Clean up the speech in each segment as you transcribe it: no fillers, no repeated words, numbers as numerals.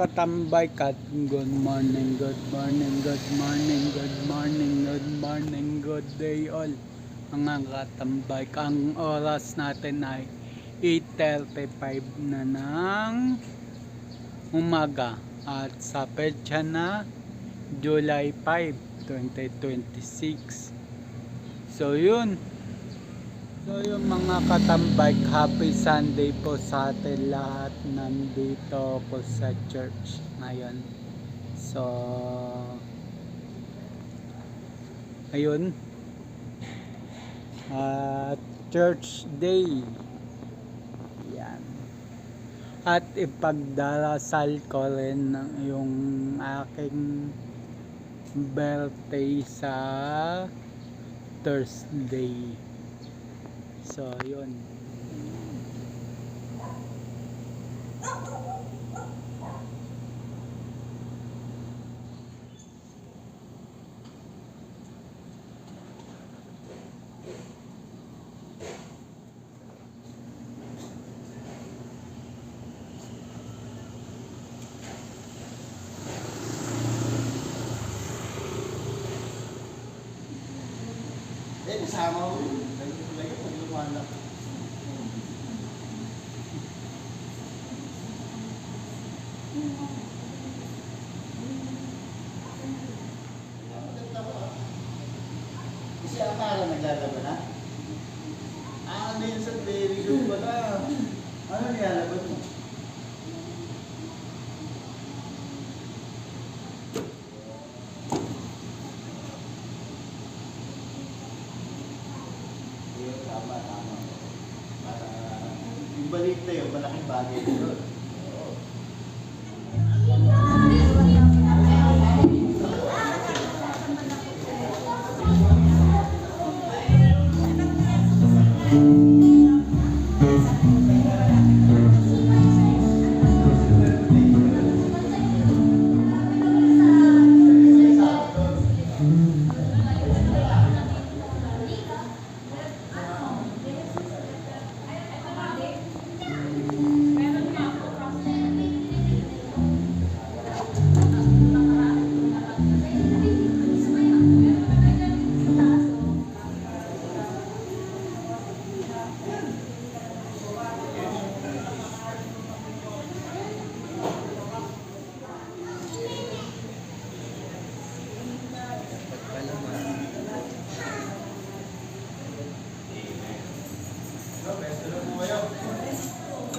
katambay kat, good morning, good morning, good morning, good morning, good morning, good day all. Mga katambay, ang oras natin ay 8:35 na ng umaga at sa petsa na July 5, 2026. So yun mga katambay, happy Sunday po sa atin lahat. Nandito po sa church ngayon. So ayun, church day yan. At ipagdarasal ko rin yung aking birthday sa Thursday. So yun. Kasama ko yun. Lagi pag lumalak. Kasi akala naglalaban na? Ano yun sa very good ba na? Ano nilalaban mo? Tama. Para ibalik na yun, malaking bagay yun.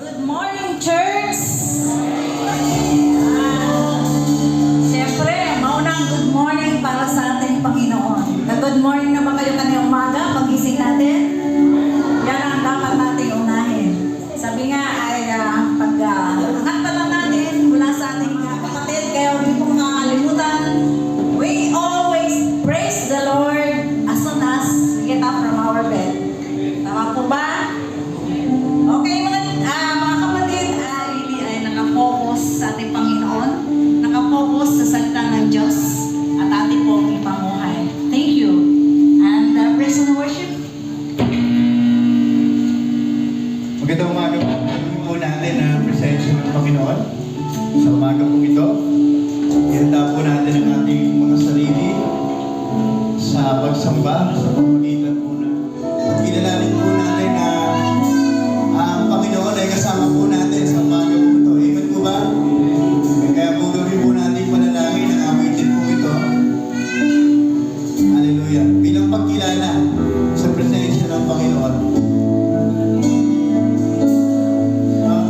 Good morning, church! Siyempre, maunang good morning para sa ating Panginoon. Good morning na ba kayo kanina umaga? Pagising natin? Yan ang dapat nating unahin. Sabi nga ay pag-angat pa lang natin mula sa ating kapatid, kaya huwag pong kakalimutan. We always praise the Lord as soon as we get up from our bed. Tama po ba? Okay, mga kapatid, hindi ay nakafocus sa ating Panginoon, nakafocus sa salita ng Diyos at ating pong ipamuhay. Thank you. And praise and worship. Magandang umaga po natin ang presensya ng Panginoon. Sa umaga po ito, ihanda po natin ang ating mga sarili sa pagsamba, sa pamagitan po na pagkilalanin po natin na ang Panginoon ay kasama po natin sa umaga po ito. Amen po ba? Kaya po gawin po natin panalangin ang awitin po ito. Hallelujah. Bilang pagkilala sa presensya ng Panginoon. Ang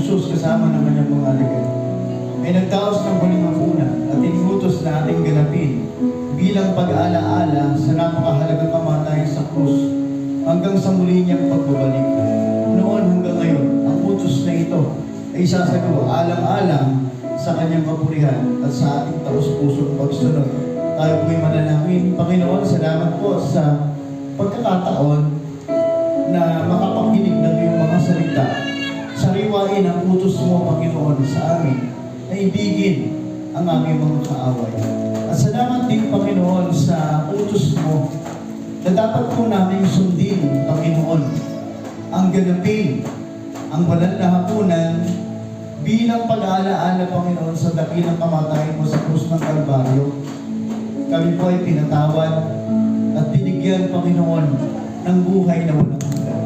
Jesus kasama ng kanyang mga alagad ay nagtaos ng huling hapunan at inutos na ating ganapin bilang pag-aalaala sa napakahalagang kamatayan sa krus hanggang sa muli niyang pagbabalik. Noon hanggang ngayon, ang utos na ito ay sasagawa alang-alang sa kanyang kapurihan at sa ating taus-pusong pagsunod. Tayo po'y manalangin. Panginoon, salamat po sa pagkakataon na makapakinig ng iyong mga salita. Sariwain ang utos mo, Panginoon, sa amin na ibigin ang aming mga kaaway. At salamat din, Panginoon, sa utos mo na dapat po namin sundin, Panginoon, ang ganapin, ang banal na hapunan bilang pag-aalaala, Panginoon, sa dakilang kamatayan mo sa krus ng Kalbaryo. Kami po ay pinatawad at binigyan, Panginoon, ng buhay na walang hanggan.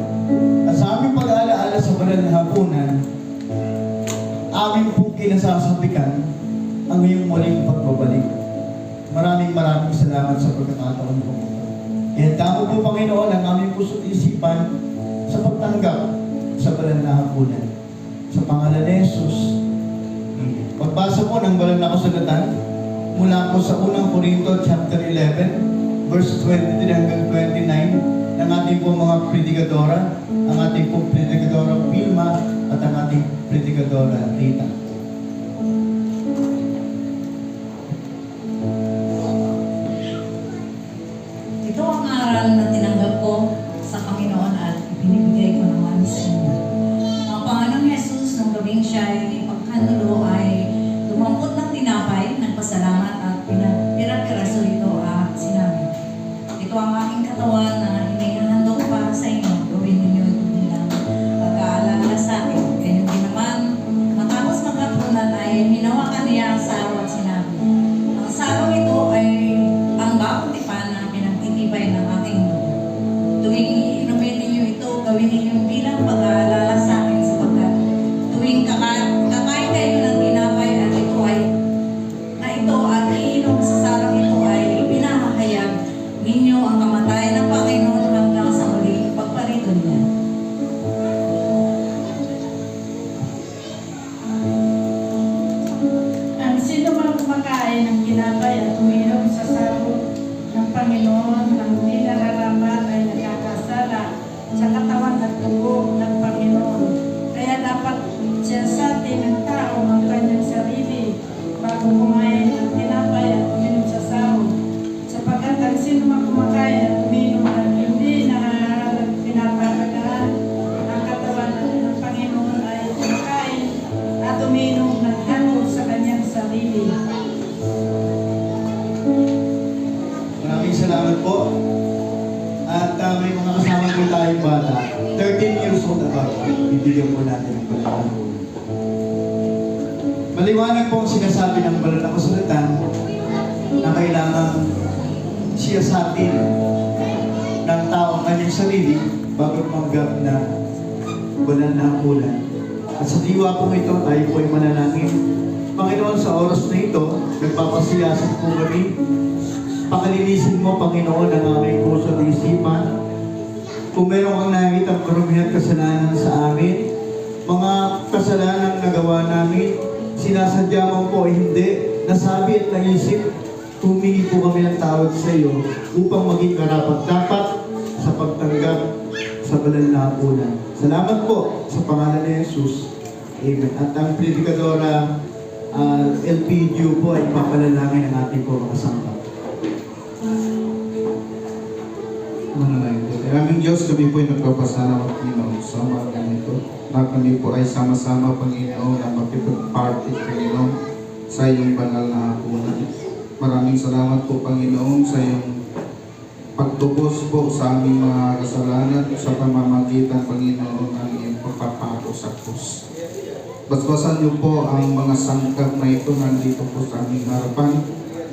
At sa aming pag-aalaala sa banal na hapunan, amin pong kinasasabikan ang iyong muling pagbabalik. Maraming salamat sa pagkakataon po. Ihanda mo po, Panginoon, ang aming puso't isipan sa pagtanggap sa banal na hapunan. Sa pangalan ni Jesus. Pagbasa po ng banal na kasulatan mula po sa unang Korinto chapter 11 verse 23 hanggang 29 ng ating po mga predikadora, ang ating po predikadora Vilma at ang ating predikadora Rita. Ito ang aral na tinanggap ko sa Panginoon at binibigay ko naman sa inyo. Ang Panginoong Jesus, nung gabing siya ay pagkanulo ay dumampot ng tinapay, nagpasalamat at pinapira-piraso ito at sinabi, ito ang aking katawan na inihandog para sa inyo. Gawin ninyo ito bilang pag-aalala sa akin. Ganyan din naman, matapos maghapunan ay hinawakan niya ang saro at sinabi, ang sarong ito ay ang bagong tipan na pinagtitibay ng aking dugo. Tuwing iinumin ninyo ito, gawin ninyo bilang pag-aalala sa akin sapagkat tuwing kakain kayo ng tinapay at ito at iinom sa sarang ito ay pinahahayag ninyo ang kamatayan ng Panginoon hanggang sa muli pagparito niya. Ang sino mang kumakain ng tinapay at uminom sa saro ng Panginoon ng di nararapat ay nagkakasala sa katawan at dugo ng Panginoon. Kaya dapat siya sa atin ng tao ang kanyang sarili bago kumain ng tinapay at uminom sa saro. Sapagkat ang sino mang kumakain at uminom at hindi pinapalagaan ang katawan ng Panginoon ay kumakain at uminom ng hango sa kanyang sarili. Maraming salamat po. At may mga kasama po tayong bata. 13 years old about. Bibigyan po natin ng banal. Maliwanag po ang sinasabi ng banal na kasulatan na kailangan siya sa atin ng tao ang kanyang sarili bago manggap na banal na hapunan. At sa diwa po ito, tayo po ay manalangin. Panginoon, sa oras na ito, nagpapasiyasat po kami. Pakalinisin mo, Panginoon, ang aming puso at isipan. Kung meron kang nakikita karumihan kasalanan sa amin, mga kasalanan nagawa namin, sinasadya mo po hindi, nasabi at naisip, humingi po kami ng tawad sa iyo upang maging karapat-dapat sa pagtanggap sa banal na hapunan. Salamat po sa pangalan ni Jesus. Amen. At ang predikadora LPG po ay papalalangin ang ating po mga sangkap. Manalangin po. Aming Diyos, kami po ay nagpapasalamat, Panginoon, sa umaga nito na kami po ay sama-sama, Panginoon, na makipag-party, Panginoon, sa iyong banal na hapunan. Maraming salamat po, Panginoon, sa iyong pagtubos po sa aming mga kasalanan sa pamamagitan, Panginoon, ng iyong pagpapako sa krus. Basbasan niyo po ang mga sangkap na ito nandito po sa aming harapan,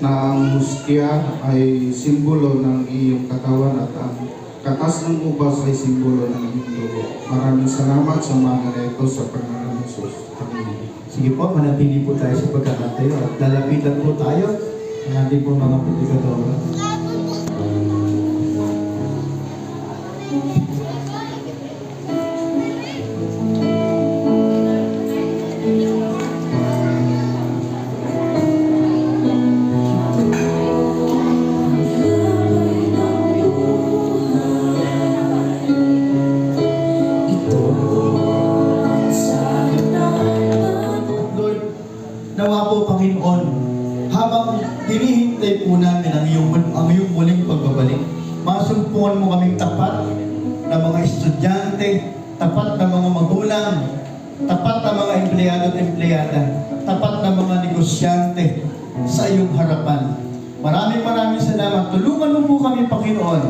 na ang hustya ay simbolo ng iyong katawan at ang katas ng ubas ay simbolo ng iyong dugo. Maraming salamat sa mga ito sa pangalan ng Jesus. Amen. Sige po, manatili po tayo sa pagkakatayo at lalapitan po tayo ng ating po mga predikadora. po namin ang iyong muling pagbabalik. Masumpungan mo kaming tapat na mga estudyante, tapat na mga magulang, tapat na mga empleyado at empleyada, tapat na mga negosyante sa iyong harapan. Maraming salamat. Tulungan mo po kami, Panginoon,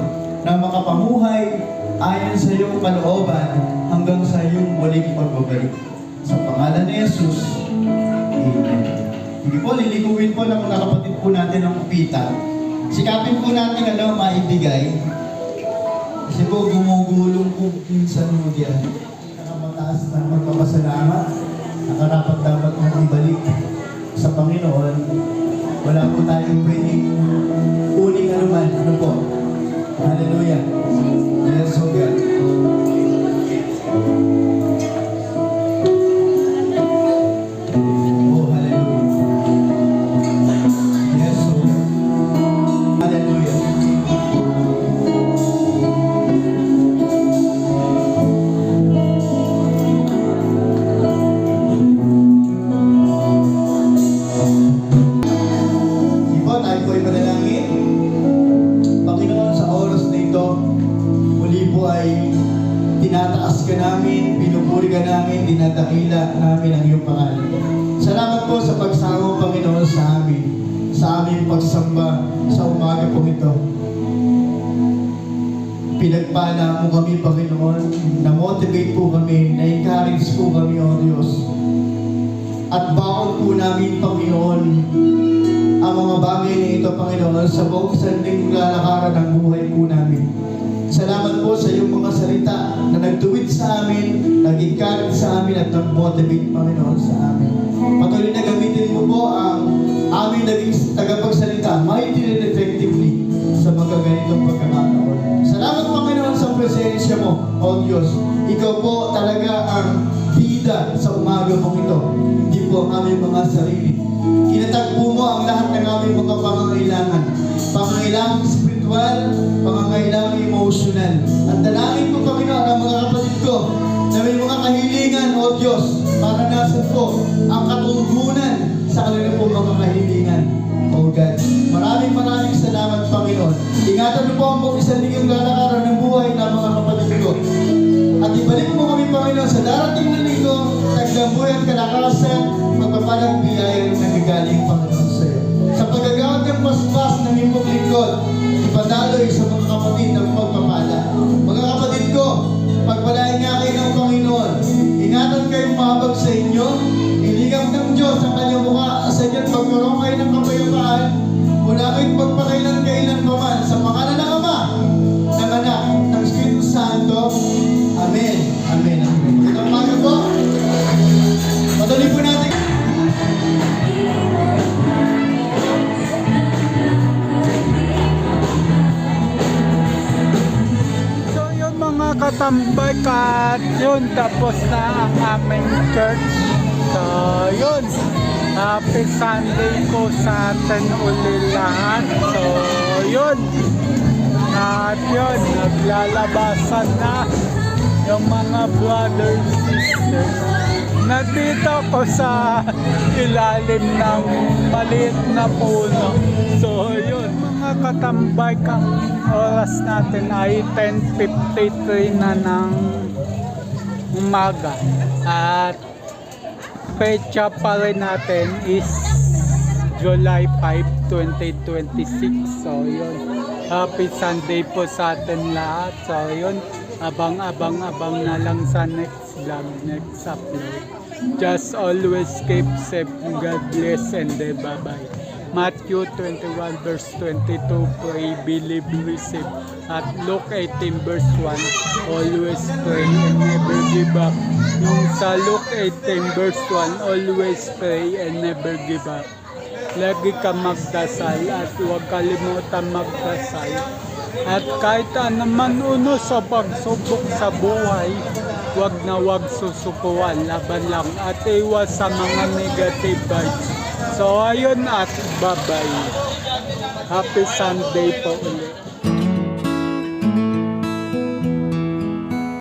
na makapamuhay ayon sa iyong kalooban hanggang sa iyong muling pagbabalik. Sa pangalan ni Jesus, Amen. Sige po, lilikuin po ng mga kapatid po natin ng kupita. Sikapin po natin maibigay. Kasi po, gumugulong po minsan mo diyan. Nakamataas na magpapasalamat. Nakarapat dapat mong ibalik sa Panginoon. Wala po tayong pwedeng uling anuman. Ano po? Hallelujah. Yes, so God. Oh, hallelujah. Yes, so God. Hallelujah. Ipo, tayo po ay manalangin. Panginoon, sa oras na ito, muli po ay tinataas ka namin, pinupuri ka namin, dinadakila namin ang iyong pangalan. Salamat po sa pagsama, Panginoon, sa amin, sa aming pagsamba sa umaga po ito. Pinagpala mo kami, Panginoon, na-motivate po kami, na-encourage po kami, O Diyos. At baon po namin, Panginoon, ang mga bagay na ito, Panginoon, sa buong sanding lalakaran ng buhay po namin. Salamat po sa iyong mga salita na nagtuwid sa amin, nag-encourage sa amin at nag-motivate, Panginoon, sa amin. Patuloy na gamitin mo po ang aming naging tagapagsalita mightily and effectively sa mga ganitong pagkakataon. Salamat, Panginoon, sa presensya mo, O Diyos. Ikaw po talaga ang bida sa umaga mong ito, hindi po ang aming mga sarili. Kinatagpo mo ang lahat ng aming mga pangangailangan. Pangangailangan spiritual, pangangailangan emotional. At dalangin ko, Panginoon, ang mga kapatid ko na may mga kahilingan, O Diyos, para nasa po ang katugunan sa kanilang po mga kahilingan. O God, maraming salamat, Panginoon. Ingatan mo po ang buong isang ligang lalakaran ng buhay ng mga kapatid ko. At ibalik mo kami, Panginoon, sa darating na linggo, nagdamuhay at kalakasan, magpapalang biyaya ng nagagaling, Panginoon, sa iyo. Sa paggagawad ng paspas ng iyong lingkod, ipadaloy sa mga kapatid ng pagpapala. Mga kapatid ko, pagpalain nga kayo ng Panginoon. Ingatan kayong mabag sa inyo. Iligam ng Diyos ang kanyang mukha sa inyo at magkaroon kayo ng kapayapaan. Mula kayo'y magpakailan-kailan pa man. Sa pangalan ng Ama, ng Anak, ng Espiritu Santo. Amen. Amen. Amen. Magandang umaga po. Patuloy po natin. So yun mga katambay, kat yun tapos na ang aming church. So yun, happy Sunday po sa atin uli lahat. So yun, at yun, naglalabasan na yung mga brothers, sisters. Nandito ko sa ilalim ng maliit na puno. So yun, mga katambay, ang oras natin ay 10:53 na ng umaga. At petsa pa rin natin is July 5, 2026. So yun, happy Sunday po sa atin lahat. So yun, abang na lang sa next vlog, next upload. Just always keep safe. God bless and bye-bye. Matthew 21 verse 22, pray, believe, receive. At Luke 18 verse 1, always pray and never give up. Yung sa Luke 18 verse 1, always pray and never give up. Lagi ka magdasal at huwag kalimutan magdasal. At kahit anuman uno sa pagsubok sa buhay, wag na wag susukuan, laban lang at iwas sa mga negative vibes. So ayun at bye-bye. Happy Sunday po ulit.